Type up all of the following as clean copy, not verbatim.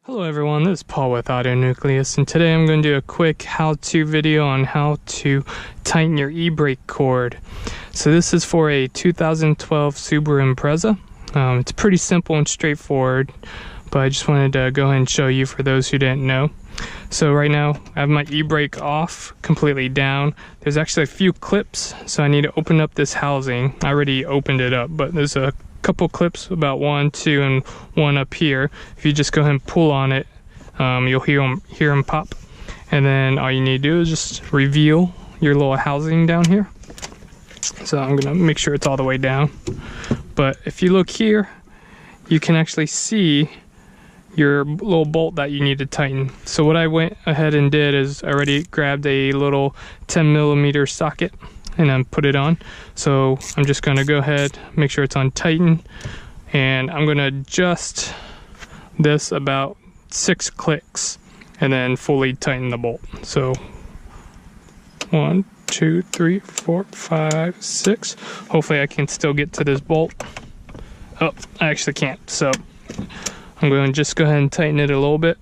Hello everyone, this is Paul with Auto Nucleus, and today I'm going to do a quick how-to video on how to tighten your e-brake cord. So this is for a 2012 Subaru Impreza. It's pretty simple and straightforward, but I just wanted to go ahead and show you for those who didn't know. So right now I have my e-brake off, completely down. There's actually a few clips, so I need to open up this housing. I already opened it up, but there's a couple clips, about 1, 2, and 1 up here. If you just go ahead and pull on it, you'll hear them pop, and then all you need to do is just reveal your little housing down here. So I'm gonna make sure it's all the way down, but if you look here, you can actually see your little bolt that you need to tighten. So what I went ahead and did is I already grabbed a little 10mm socket and then put it on. So I'm just going to go ahead, make sure it's on tighten, and I'm going to adjust this about 6 clicks and then fully tighten the bolt. So 1, 2, 3, 4, 5, 6. Hopefully I can still get to this bolt. Oh, I actually can't. So I'm going to just go ahead and tighten it a little bit.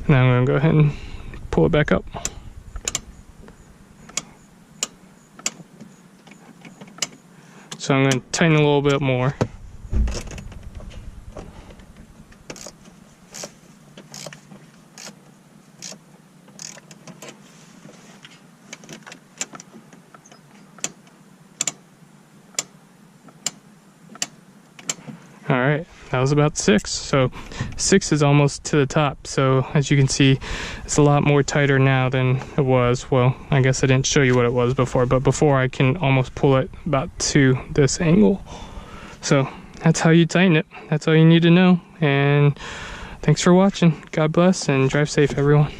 Now I'm going to go ahead and pull it back up. So I'm going to tighten a little bit more. All right, that was about 6. So 6 is almost to the top. So as you can see, it's a lot more tighter now than it was. Well, I guess I didn't show you what it was before, but before I can almost pull it about to this angle. So that's how you tighten it. That's all you need to know. And thanks for watching. God bless and drive safe, everyone.